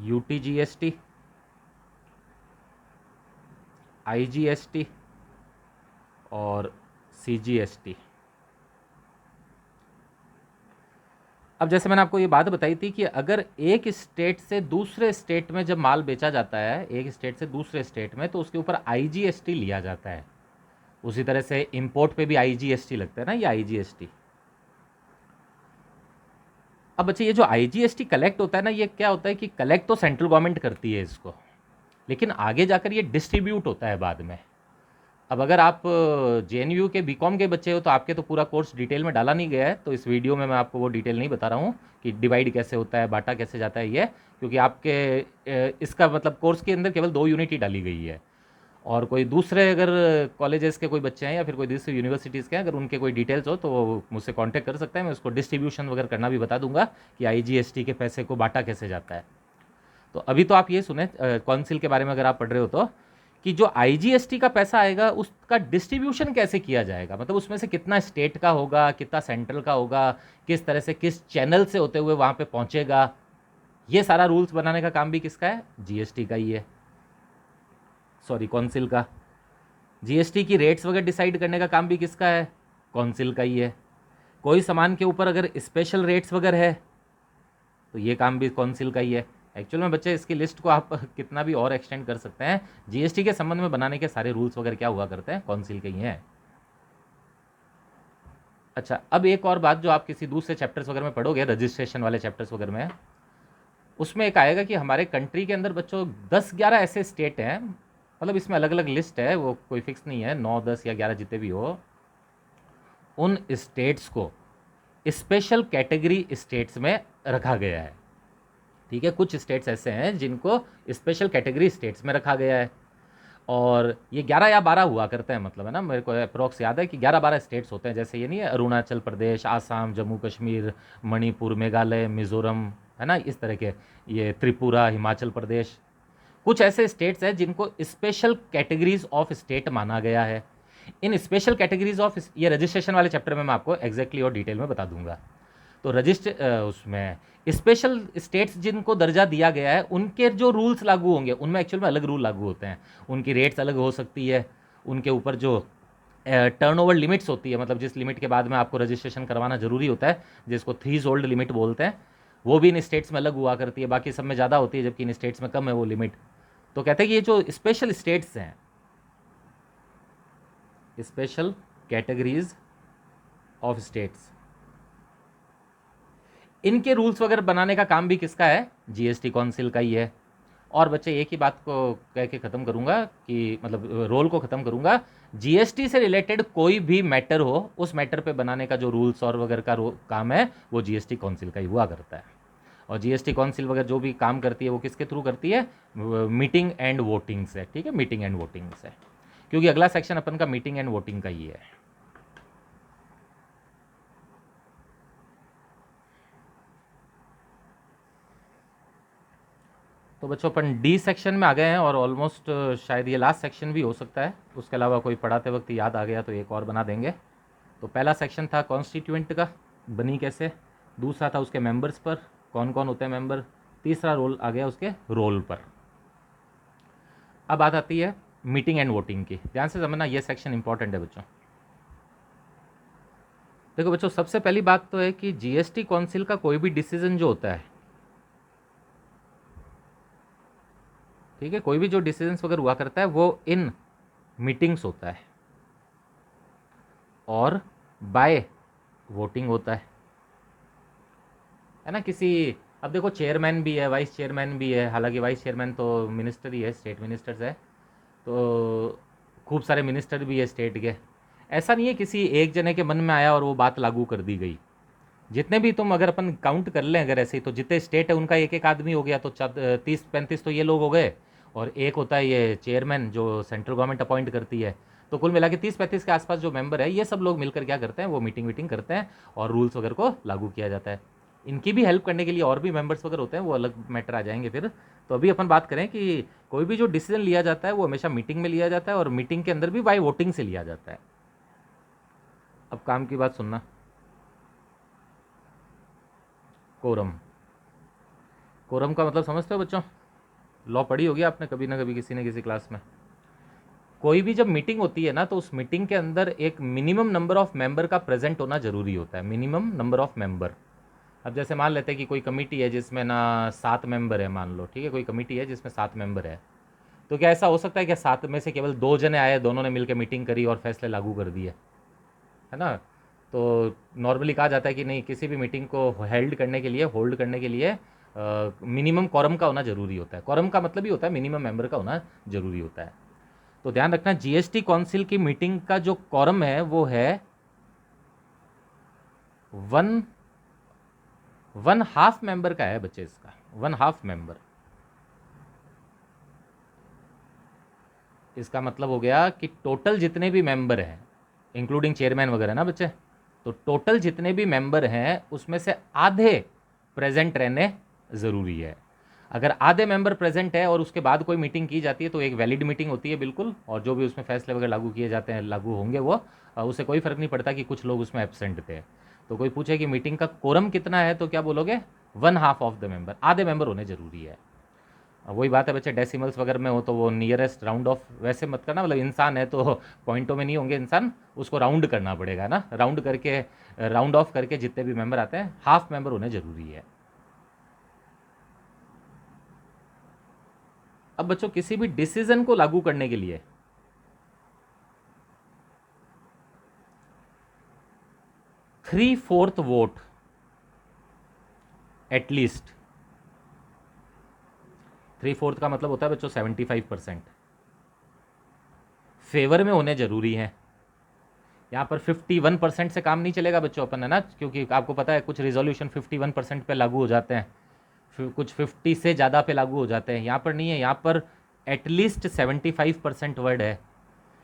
यूटीजीएसटी, आईजीएसटी और सीजीएसटी। अब जैसे मैंने आपको ये बात बताई थी कि अगर एक स्टेट से दूसरे स्टेट में जब माल बेचा जाता है, एक स्टेट से दूसरे स्टेट में, तो उसके ऊपर आईजीएसटी लिया जाता है। उसी तरह से इंपोर्ट पे भी आईजीएसटी लगता है ना, ये आईजीएसटी। अब बच्चे ये जो आईजीएसटी कलेक्ट होता है ना, ये क्या होता है कि कलेक्ट तो सेंट्रल गवर्नमेंट करती है इसको, लेकिन आगे जाकर ये डिस्ट्रीब्यूट होता है बाद में। अब अगर आप जेएनयू के बीकॉम के बच्चे हो तो आपके तो पूरा कोर्स डिटेल में डाला नहीं गया है, तो इस वीडियो में मैं आपको वो डिटेल नहीं बता रहा हूँ कि डिवाइड कैसे होता है, बांटा कैसे जाता है ये, क्योंकि आपके इसका मतलब कोर्स के अंदर केवल 2 यूनिट ही डाली गई है। और कोई दूसरे अगर कॉलेजेस के कोई बच्चे हैं या फिर कोई दूसरी यूनिवर्सिटीज़ के हैं, अगर उनके कोई डिटेल्स हो तो वो मुझसे कांटेक्ट कर सकते हैं, मैं उसको डिस्ट्रीब्यूशन वगैरह करना भी बता दूंगा कि आईजीएसटी के पैसे को बांटा कैसे जाता है। तो अभी तो आप ये सुने काउंसिल के बारे में अगर आप पढ़ रहे हो तो, कि जो आईजीएसटी का पैसा आएगा उसका डिस्ट्रीब्यूशन कैसे किया जाएगा, मतलब उसमें से कितना स्टेट का होगा, कितना सेंट्रल का होगा, किस तरह से किस चैनल से होते हुए वहाँ पे पहुँचेगा, ये सारा रूल्स बनाने का काम भी किसका है, जीएसटी का ही है, सॉरी कौंसिल का। जीएसटी की रेट्स वगैरह डिसाइड करने का काम भी किसका है, कौंसिल का ही है। कोई सामान के ऊपर अगर स्पेशल रेट्स वगैरह है तो ये काम भी कौंसिल का ही है। एक्चुअल में बच्चे इसकी लिस्ट को आप कितना भी और एक्सटेंड कर सकते हैं, जीएसटी के संबंध में बनाने के सारे रूल्स वगैरह क्या हुआ करते हैं, कौंसिल के ही हैं। अच्छा, अब एक और बात जो आप किसी दूसरे चैप्टर्स वगैरह में पढ़ोगे, रजिस्ट्रेशन वाले चैप्टर्स वगैरह में, उसमें एक आएगा कि हमारे कंट्री के अंदर बच्चों 10-11 ऐसे स्टेट हैं, मतलब इसमें अलग अलग लिस्ट है, वो कोई फिक्स नहीं है, 9, 10 या 11 जितने भी हो, उन स्टेट्स को स्पेशल कैटेगरी स्टेट्स में रखा गया है। ठीक है, कुछ स्टेट्स ऐसे हैं जिनको स्पेशल कैटेगरी स्टेट्स में रखा गया है, और ये 11 या 12 हुआ करते हैं, मतलब है ना, मेरे को अप्रोक्स याद है कि 11-12 स्टेट्स होते हैं। जैसे ये नहीं है, अरुणाचल प्रदेश, आसाम, जम्मू कश्मीर, मणिपुर, मेघालय, मिजोरम, है ना, इस तरह के, ये त्रिपुरा, हिमाचल प्रदेश, कुछ ऐसे स्टेट्स हैं जिनको स्पेशल कैटेगरीज ऑफ स्टेट माना गया है। इन स्पेशल कैटेगरीज ऑफ, ये रजिस्ट्रेशन वाले चैप्टर में मैं आपको एग्जैक्टली और डिटेल में बता दूंगा। तो उसमें स्पेशल स्टेट्स जिनको दर्जा दिया गया है उनके जो रूल्स लागू होंगे उनमें एक्चुअल में अलग रूल लागू होते हैं, उनकी रेट्स अलग हो सकती है, उनके ऊपर जो टर्नओवर लिमिट्स होती है, मतलब जिस लिमिट के बाद में आपको रजिस्ट्रेशन करवाना जरूरी होता है, जिसको थ्रीशोल्ड लिमिट बोलते हैं, वो भी इन स्टेट्स में अलग हुआ करती है, बाकी सब में ज़्यादा होती है, जबकि इन स्टेट्स में कम है वो लिमिट। तो कहते हैं कि ये जो स्पेशल स्टेट्स हैं, स्पेशल कैटेगरीज ऑफ स्टेट्स, इनके रूल्स वगैरह बनाने का काम भी किसका है, जीएसटी काउंसिल का ही है। और बच्चे एक ही बात को कह के ख़त्म करूंगा, कि मतलब रोल को ख़त्म करूंगा, जीएसटी से रिलेटेड कोई भी मैटर हो, उस मैटर पे बनाने का जो रूल्स और वगैरह का काम है वो जीएसटी काउंसिल का ही हुआ करता है। और जीएसटी काउंसिल वगैरह जो भी काम करती है वो किसके थ्रू करती है, मीटिंग एंड वोटिंग से। ठीक है, मीटिंग एंड वोटिंग से, क्योंकि अगला सेक्शन अपन का मीटिंग एंड वोटिंग का ही है। तो बच्चों अपन डी सेक्शन में आ गए हैं, और ऑलमोस्ट शायद ये लास्ट सेक्शन भी हो सकता है, उसके अलावा कोई पढ़ाते वक्त याद आ गया तो एक और बना देंगे। तो पहला सेक्शन था कॉन्स्टिट्यूएंट का, बनी कैसे, दूसरा था उसके मेंबर्स पर, कौन कौन होते हैं मेंबर, तीसरा रोल आ गया उसके रोल पर। अब बात आती है मीटिंग एंड वोटिंग की, ध्यान से समझना, ये सेक्शन इंपॉर्टेंट है बच्चों। देखो बच्चों, सबसे पहली बात तो है कि जीएसटी काउंसिल का कोई भी डिसीजन जो होता है, ठीक है, कोई भी जो डिसीजंस वगैरह हुआ करता है वो इन मीटिंग्स होता है और बाय वोटिंग होता है ना। किसी, अब देखो चेयरमैन भी है, वाइस चेयरमैन भी है, हालांकि वाइस चेयरमैन तो मिनिस्टर ही है, स्टेट मिनिस्टर्स है, तो खूब सारे मिनिस्टर भी है स्टेट के। ऐसा नहीं है किसी एक जने के मन में आया और वो बात लागू कर दी गई। जितने भी तुम अगर अपन काउंट कर लें अगर ऐसे ही, तो जितने स्टेट है उनका एक एक आदमी हो गया, तो 30-35 तो ये लोग हो गए, और एक होता है ये चेयरमैन जो सेंट्रल गवर्नमेंट अपॉइंट करती है। तो कुल मिला के 30-35 के आसपास जो मेंबर है, ये सब लोग मिलकर क्या करते हैं, वो मीटिंग करते हैं और रूल्स वगैरह को लागू किया जाता है। इनकी भी हेल्प करने के लिए और भी मेंबर्स वगैरह होते हैं, वो अलग मैटर आ जाएंगे फिर। तो अभी अपन बात करें कि कोई भी जो डिसीजन लिया जाता है वो हमेशा मीटिंग में लिया जाता है, और मीटिंग के अंदर भी बाय वोटिंग से लिया जाता है। अब काम की बात सुनना, कोरम। कोरम का मतलब समझते हो बच्चों, लॉ पढ़ी होगी आपने कभी ना कभी किसी न किसी क्लास में। कोई भी जब मीटिंग होती है ना, तो उस मीटिंग के अंदर एक मिनिमम नंबर ऑफ मेंबर का प्रेजेंट होना जरूरी होता है, मिनिमम नंबर ऑफ मेंबर। अब जैसे मान लेते हैं कि कोई कमेटी है जिसमें ना 7 मेंबर है, मान लो, ठीक है, कोई कमेटी है जिसमें 7 मेंबर है, तो क्या ऐसा हो सकता है कि 7 में से केवल 2 जने आए, दोनों ने मिलकर मीटिंग करी और फैसले लागू कर दिए, है ना। तो नॉर्मली कहा जाता है कि नहीं, किसी भी मीटिंग को होल्ड करने के लिए मिनिमम कॉरम का होना जरूरी होता है। कॉरम का मतलब ही होता है मिनिमम मेंबर का होना जरूरी होता है। तो ध्यान रखना, जीएसटी काउंसिल की मीटिंग का जो कॉरम है वो है 1/2 मेंबर का है बच्चे, इसका 1/2 मेंबर। इसका मतलब हो गया कि टोटल जितने भी मेंबर हैं, इंक्लूडिंग चेयरमैन वगैरह ना बच्चे, तो टोटल जितने भी मेंबर हैं उसमें से आधे प्रेजेंट रहने ज़रूरी है। अगर आधे मेंबर प्रेजेंट है और उसके बाद कोई मीटिंग की जाती है तो एक वैलिड मीटिंग होती है बिल्कुल, और जो भी उसमें फैसले वगैरह लागू किए जाते हैं लागू होंगे वो, उससे कोई फ़र्क नहीं पड़ता कि कुछ लोग उसमें एबसेंट थे। तो कोई पूछे कि मीटिंग का कोरम कितना है तो क्या बोलोगे, 1/2 ऑफ द मेंबर, आधे मेंबर होने ज़रूरी है। वही बात है बच्चे, डेसिमल्स वगैरह में हो तो वो नियरेस्ट राउंड ऑफ वैसे मत करना, मतलब इंसान है तो पॉइंटों में नहीं होंगे इंसान, उसको राउंड करना पड़ेगा ना, राउंड करके राउंड ऑफ करके जितने भी मेंबर आते हैं हाफ मेंबर होने ज़रूरी है। अब बच्चों किसी भी डिसीजन को लागू करने के लिए 3/4 वोट एटलीस्ट, 3/4 का मतलब होता है बच्चों 75% फेवर में होने जरूरी है। यहाँ पर 51% से काम नहीं चलेगा बच्चों अपन, है ना, क्योंकि आपको पता है कुछ रिजोल्यूशन 51% पे लागू हो जाते हैं, फिर कुछ 50 से ज़्यादा पे लागू हो जाते हैं। यहाँ पर नहीं है, यहाँ पर एटलीस्ट 75% वर्ड है।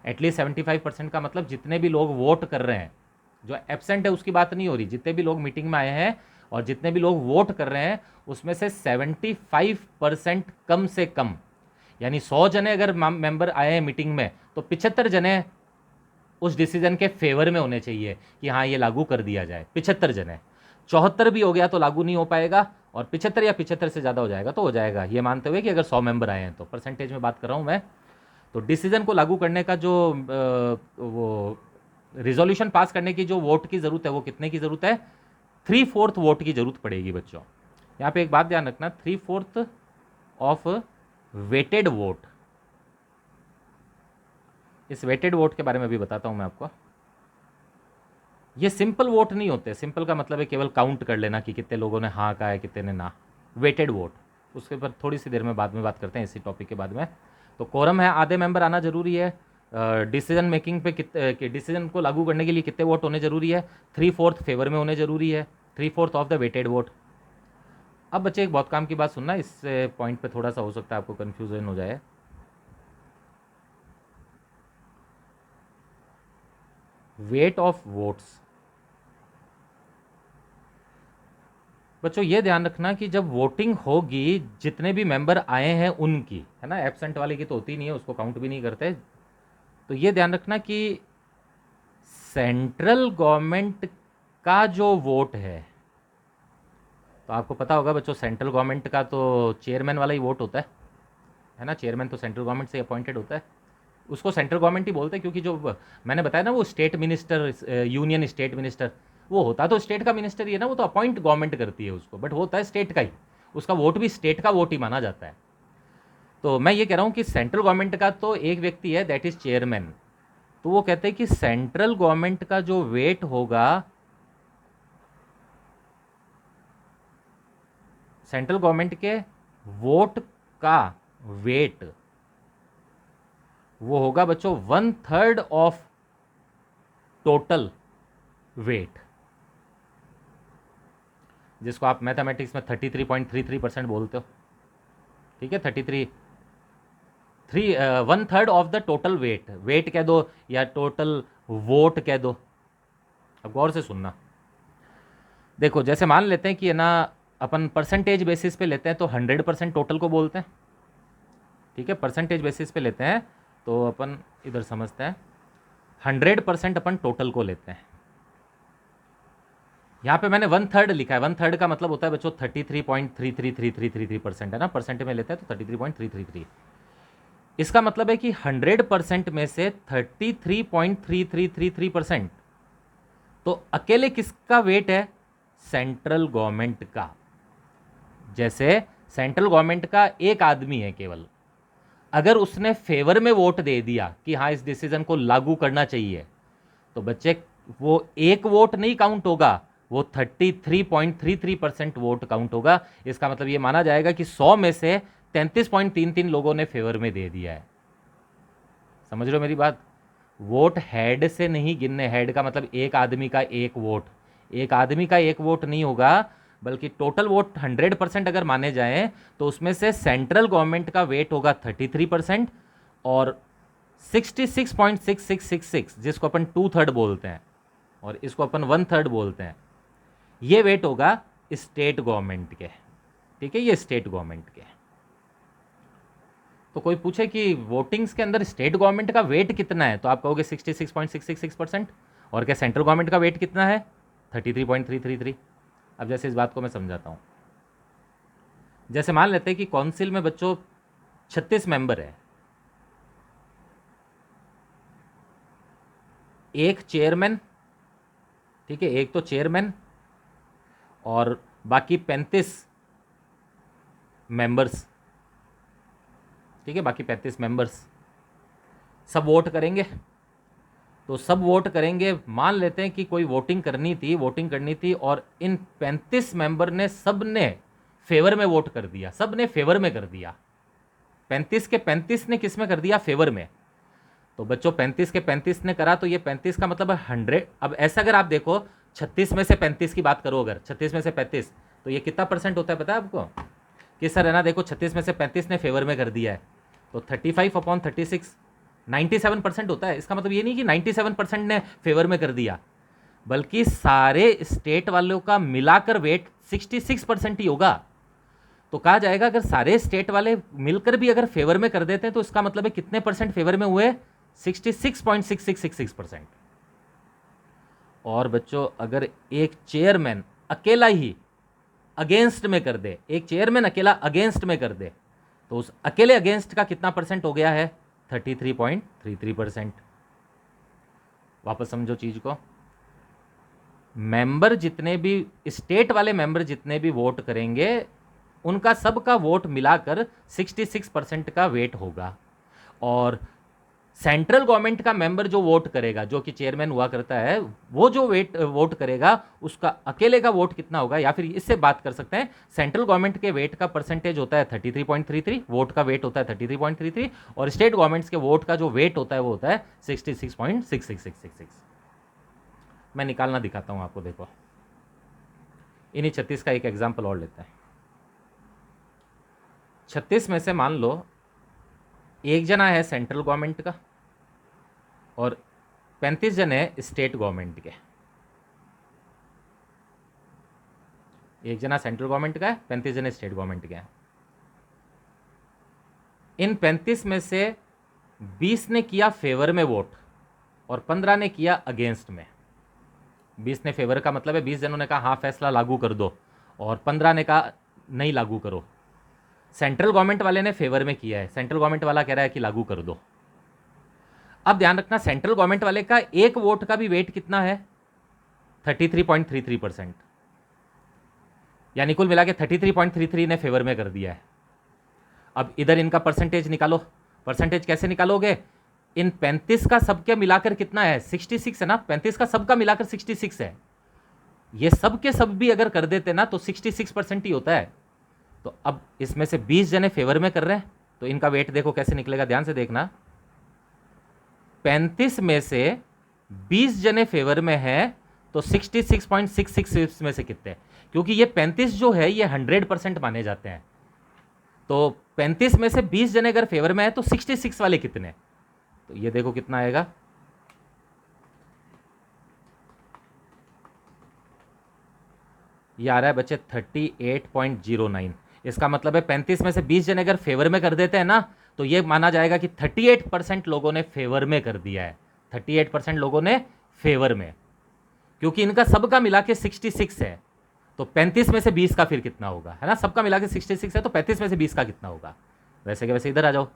एटलीस्ट 75% का मतलब जितने भी लोग वोट कर रहे हैं, जो एबसेंट है उसकी बात नहीं हो रही, जितने भी लोग मीटिंग में आए हैं और जितने भी लोग वोट कर रहे हैं उसमें से 75% कम से कम, यानी 100 जने अगर मेंबर आए हैं मीटिंग में तो 75 जने उस डिसीजन के फेवर में होने चाहिए कि हाँ ये लागू कर दिया जाए। 75 जने, 74 भी हो गया तो लागू नहीं हो पाएगा, और 75 या 75 से ज़्यादा हो जाएगा तो हो जाएगा, ये मानते हुए कि अगर 100 मेंबर आए हैं तो। परसेंटेज में बात कर रहा हूँ मैं। तो डिसीजन को लागू करने का जो वो रिजोल्यूशन पास करने की जो वोट की ज़रूरत है वो कितने की ज़रूरत है, 3/4 वोट की ज़रूरत पड़ेगी बच्चों। यहाँ पे एक बात ध्यान रखना, 3/4 ऑफ वेटेड वोट। इस वेटेड वोट के बारे में भी बताता हूँ मैं आपको। ये सिंपल वोट नहीं होते, सिंपल का मतलब है केवल काउंट कर लेना कि कितने लोगों ने हाँ कहा है कितने ने ना। वेटेड वोट, उसके ऊपर थोड़ी सी देर में बाद में बात करते हैं इसी टॉपिक के बाद में। तो कोरम है, आधे मेंबर आना जरूरी है। डिसीजन मेकिंग पे डिसीजन को लागू करने के लिए कितने वोट होने जरूरी है, 3/4 फेवर में होने जरूरी है, 3/4 ऑफ द वेटेड वोट। अब बच्चे एक बहुत काम की बात सुनना, इस पॉइंट पे थोड़ा सा हो सकता है आपको कन्फ्यूजन हो जाए। वेट ऑफ वोट्स, बच्चों ये ध्यान रखना कि जब वोटिंग होगी जितने भी मेंबर आए हैं उनकी, है ना, एब्सेंट वाले की तो होती नहीं है, उसको काउंट भी नहीं करते। तो ये ध्यान रखना कि सेंट्रल गवर्नमेंट का जो वोट है, तो आपको पता होगा बच्चों सेंट्रल गवर्नमेंट का तो चेयरमैन वाला ही वोट होता है ना, चेयरमैन तो सेंट्रल गवर्नमेंट से अपॉइंटेड होता है, उसको सेंट्रल गवर्नमेंट ही बोलते हैं, क्योंकि जो मैंने बताया ना वो state minister, union state minister, वो होता तो स्टेट का मिनिस्टर ही है ना, वो तो अपॉइंट गवर्नमेंट करती है उसको, बट होता है स्टेट का ही, उसका वोट भी स्टेट का वोट ही माना जाता है। तो मैं ये कह रहा हूँ कि सेंट्रल गवर्नमेंट का तो एक व्यक्ति है, दैट इज चेयरमैन। तो वो कहते हैं कि सेंट्रल गवर्नमेंट का जो वेट होगा, सेंट्रल गवर्नमेंट के वोट का वेट वो होगा बच्चों 1/3 ऑफ टोटल वेट, जिसको आप मैथमेटिक्स में 33.33% बोलते हो, ठीक है, 1/3 of the total weight, weight कह दो या टोटल वोट कह दो। अब गौर से सुनना, देखो जैसे मान लेते हैं कि है ना अपन परसेंटेज बेसिस पे लेते हैं तो 100% टोटल को बोलते हैं, ठीक है, परसेंटेज बेसिस पे लेते हैं तो अपन इधर समझते हैं 100% अपन टोटल को लेते हैं। यहाँ पे मैंने 1/3 लिखा है, 1/3 का मतलब होता है बच्चों 33.333333% है ना, परसेंट में लेते हैं तो 33.333। इसका मतलब है कि 100% में से 33.3333% तो अकेले किसका वेट है, सेंट्रल गवर्नमेंट का। जैसे सेंट्रल गवर्नमेंट का एक आदमी है केवल, अगर उसने फेवर में वोट दे दिया कि हाँ इस डिसीजन को लागू करना चाहिए, तो बच्चे वो एक वोट नहीं काउंट होगा, वो 33.33% वोट काउंट होगा। इसका मतलब ये माना जाएगा कि 100 में से 33.33 लोगों ने फेवर में दे दिया है। समझ रहे हो मेरी बात, वोट हेड से नहीं गिनने, हेड का मतलब एक आदमी का एक वोट, एक आदमी का एक वोट नहीं होगा, बल्कि टोटल वोट 100% अगर माने जाएं तो उसमें से सेंट्रल गवर्नमेंट का वेट होगा 33% और 66.6666 जिसको अपन 2/3 बोलते हैं और इसको अपन 1/3 बोलते हैं, ये वेट होगा स्टेट गवर्नमेंट के, ठीक है, ये स्टेट गवर्नमेंट के। तो कोई पूछे कि वोटिंग्स के अंदर स्टेट गवर्नमेंट का वेट कितना है, तो आप कहोगे 66.666%। और क्या सेंट्रल गवर्नमेंट का वेट कितना है? 33.333। अब जैसे इस बात को मैं समझाता हूँ। जैसे मान लेते हैं कि काउंसिल में बच्चों 36 मेंबर है, एक चेयरमैन, ठीक है, एक तो चेयरमैन और बाकी 35 मेंबर्स, ठीक है, बाकी 35 मेंबर्स सब वोट करेंगे। तो सब वोट करेंगे, मान लेते हैं कि कोई वोटिंग करनी थी और इन 35 मेंबर ने सब ने फेवर में वोट कर दिया, सब ने फेवर में कर दिया। 35 के 35 ने किस में कर दिया? फेवर में। तो बच्चों 35 के 35 ने करा, तो ये 35 का मतलब है 100। अब ऐसा अगर आप देखो 36 में से 35 की बात करो, अगर 36 में से 35, तो ये कितना परसेंट होता है पता है आपको? कि सर है ना, देखो 36 में से 35 ने फेवर में कर दिया है, तो 35/36 97% होता है। इसका मतलब ये नहीं कि 97% ने फेवर में कर दिया, बल्कि सारे स्टेट वालों का मिलाकर वेट 66% ही होगा। तो कहा जाएगा अगर सारे स्टेट वाले मिलकर भी अगर फेवर में कर देते हैं तो इसका मतलब है कितने परसेंट फेवर में हुए? 66.6666%। और बच्चों अगर एक चेयरमैन अकेला ही अगेंस्ट में कर दे, एक चेयरमैन अकेला अगेंस्ट में कर दे, तो उस अकेले अगेंस्ट का कितना परसेंट हो गया है? 33.33%। वापस समझो चीज को। मेंबर जितने भी, स्टेट वाले मेंबर जितने भी वोट करेंगे, उनका सबका वोट मिलाकर 66% का वेट होगा। और सेंट्रल गवर्नमेंट का मेंबर जो वोट करेगा, जो कि चेयरमैन हुआ करता है, वो जो वोट करेगा उसका अकेले का वोट कितना होगा? या फिर इससे बात कर सकते हैं, सेंट्रल गवर्नमेंट के वेट का परसेंटेज होता है 33.33, वोट का वेट होता है 33.33, और स्टेट गवर्नमेंट्स के वोट का जो वेट होता है वो होता है 66.6666। मैं निकालना दिखाता हूं आपको, देखो इन्हीं 36 का एक एग्जाम्पल और लेते हैं। 36 में से मान लो एक जना है सेंट्रल गवर्नमेंट का और 35 जने स्टेट गवर्नमेंट के। एक जना सेंट्रल गवर्नमेंट का है, 35 जने स्टेट गवर्नमेंट के हैं। इन 35 में से 20 ने किया फेवर में वोट और 15 ने किया अगेंस्ट में। 20 ने फेवर का मतलब है 20 जनों ने कहा हाँ फैसला लागू कर दो, और 15 ने कहा नहीं लागू करो। सेंट्रल गवर्नमेंट वाले ने फेवर में किया है, सेंट्रल गवर्नमेंट वाला कह रहा है कि लागू कर दो। अब ध्यान रखना, सेंट्रल गवर्नमेंट वाले का एक वोट का भी वेट कितना है? 33.33%, यानी कुल मिला के 33.33 ने फेवर में कर दिया है। अब इधर इनका परसेंटेज निकालो। परसेंटेज कैसे निकालोगे? इन 35 का सबके मिलाकर कितना है? 66 है ना, 35 का सबका मिलाकर 66 है। ये सब के सब भी अगर कर देते ना तो 66% ही होता है। तो अब इसमें से 20 जने फेवर में कर रहे हैं, तो इनका वेट देखो कैसे निकलेगा, ध्यान से देखना। 35 में से 20 जने फेवर में है, तो 66.66 में से कितने? क्योंकि ये 35 जो है ये 100% माने जाते हैं, तो 35 में से 20 जने अगर फेवर में है तो 66 वाले कितने? तो ये देखो कितना आएगा, ये आ रहा है बच्चे 38.09। इसका मतलब है 35 में से 20 जने अगर फेवर में कर देते हैं ना, तो ये माना जाएगा कि 38% लोगों ने फेवर में कर दिया है। 38% लोगों ने फेवर में, क्योंकि इनका सबका मिला के 66 है। तो 35 में से 20 का फिर कितना होगा, है ना? सबका मिला के 66 है, तो 35 में से 20 का कितना होगा? वैसे के वैसे इधर आ जाओ।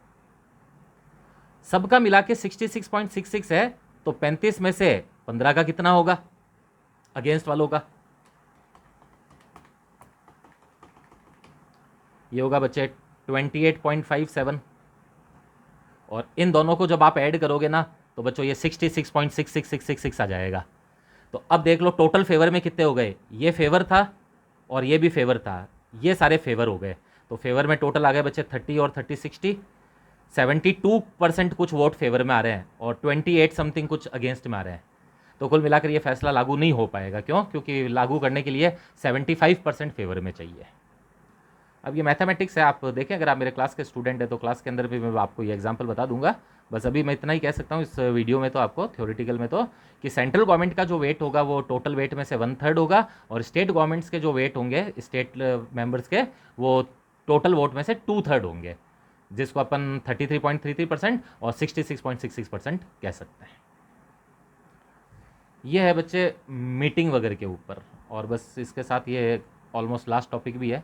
सबका मिला के 66.66 है, तो 35 में से 15 का कितना होगा अगेंस्ट वालों का? ये होगा बच्चे 28.57। और इन दोनों को जब आप ऐड करोगे ना तो बच्चों ये 66.6666 आ जाएगा। तो अब देख लो टोटल फेवर में कितने हो गए, ये फेवर था और ये भी फेवर था, ये सारे फेवर हो गए। तो फेवर में टोटल आ गए बच्चे 30 और 30 60, 72% कुछ वोट फेवर में आ रहे हैं और 28 समथिंग कुछ अगेंस्ट में आ रहे हैं। तो कुल मिलाकर ये फैसला लागू नहीं हो पाएगा। क्यों? क्योंकि लागू करने के लिए 75% फेवर में चाहिए। अब ये मैथमेटिक्स है, आप देखें अगर आप मेरे क्लास के स्टूडेंट हैं तो क्लास के अंदर भी मैं आपको ये एग्जांपल बता दूंगा। बस अभी मैं इतना ही कह सकता हूँ इस वीडियो में तो आपको, थ्योरेटिकल में तो, कि सेंट्रल गवर्नमेंट का जो वेट होगा वो टोटल वेट में से 1/3 होगा, और स्टेट गवर्नमेंट्स के जो वेट होंगे स्टेट मेंबर्स के, वो टोटल वोट में से 2/3 होंगे। जिसको अपन 33.33% और 66.66% कह सकते हैं। ये है बच्चे मीटिंग वगैरह के ऊपर। और बस इसके साथ ये ऑलमोस्ट लास्ट टॉपिक भी है।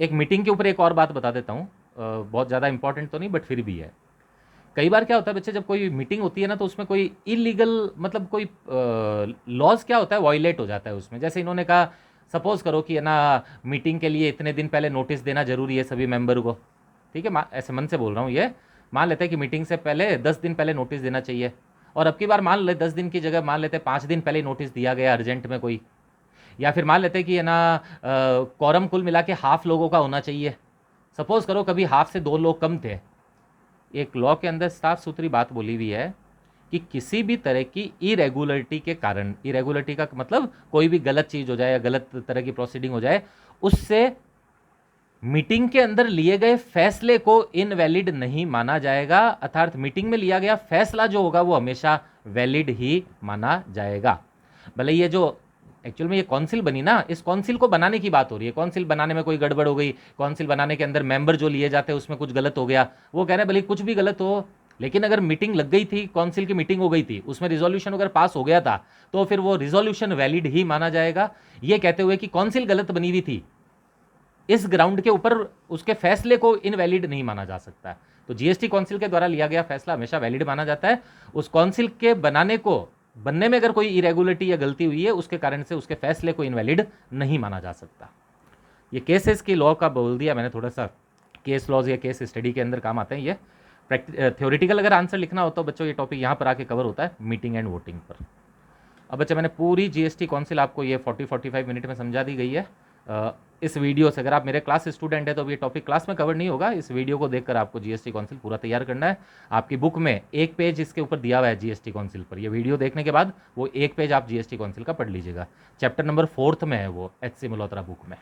एक मीटिंग के ऊपर एक और बात बता देता हूँ, बहुत ज़्यादा इंपॉर्टेंट तो नहीं बट फिर भी है। कई बार क्या होता है बच्चे, जब कोई मीटिंग होती है ना तो उसमें कोई इलीगल मतलब कोई लॉज क्या होता है वायलेट हो जाता है उसमें। जैसे इन्होंने कहा, सपोज करो कि है ना मीटिंग के लिए इतने दिन पहले नोटिस देना जरूरी है सभी मेंबर को, ठीक है, ऐसे मन से बोल रहा हूँ ये। मान लेते हैं कि मीटिंग से पहले 10 दिन पहले नोटिस देना चाहिए, और अब की बार मान ले 10 दिन की जगह मान लेते हैं 5 दिन पहले नोटिस दिया गया अर्जेंट में कोई। या फिर मान लेते हैं कि है ना कॉरम कुल मिला के हाफ लोगों का होना चाहिए। सपोज करो कभी हाफ से 2 लोग कम थे। एक लॉ के अंदर साफ सुथरी बात बोली हुई है कि किसी भी तरह की इरेगुलरिटी के कारण, इरेगुलरिटी का मतलब कोई भी गलत चीज हो जाए या गलत तरह की प्रोसीडिंग हो जाए, उससे मीटिंग के अंदर लिए गए फैसले को इनवैलिड नहीं माना जाएगा। अर्थात मीटिंग में लिया गया फैसला जो होगा वो हमेशा वैलिड ही माना जाएगा। भले ये जो एक्चुअल में ये काउंसिल बनी ना, इस काउंसिल को बनाने की बात हो रही है। काउंसिल बनाने में कोई गड़बड़ हो गई, काउंसिल बनाने के अंदर मेंबर जो लिए जाते हैं उसमें कुछ गलत हो गया, वो कह रहे हैं भले कुछ भी गलत हो, लेकिन अगर मीटिंग लग गई थी, काउंसिल की मीटिंग हो गई थी, उसमें रिजोल्यूशन अगर पास हो गया था तो फिर वो रिजोल्यूशन वैलिड ही माना जाएगा। ये कहते हुए कि काउंसिल गलत बनी हुई थी, इस ग्राउंड के ऊपर उसके फैसले को इनवैलिड नहीं माना जा सकता। तो जीएसटी काउंसिल के द्वारा लिया गया फैसला हमेशा वैलिड माना जाता है। उस काउंसिल के बनने में अगर कोई इरेगुलरिटी या गलती हुई है, उसके कारण से उसके फैसले को इनवैलिड नहीं माना जा सकता। ये केसेस की लॉ का बोल दिया मैंने, थोड़ा सा केस लॉज या केस स्टडी के अंदर काम आते हैं ये। थ्योरेटिकल अगर आंसर लिखना हो तो बच्चों ये टॉपिक यहाँ पर आके कवर होता है मीटिंग एंड वोटिंग पर। अब बच्चे मैंने पूरी जीएसटी काउंसिल आपको ये 40-45 मिनट में समझा दी गई है। इस वीडियो से अगर आप मेरे क्लास स्टूडेंट है तो ये टॉपिक क्लास में कवर नहीं होगा। इस वीडियो को देखकर आपको जीएसटी काउंसिल पूरा तैयार करना है। आपकी बुक में एक पेज इसके ऊपर दिया हुआ है जीएसटी काउंसिल पर। ये वीडियो देखने के बाद वो एक पेज आप जीएसटी काउंसिल का पढ़ लीजिएगा। चैप्टर नंबर 4 में है वो, एचसी मल्होत्रा बुक में।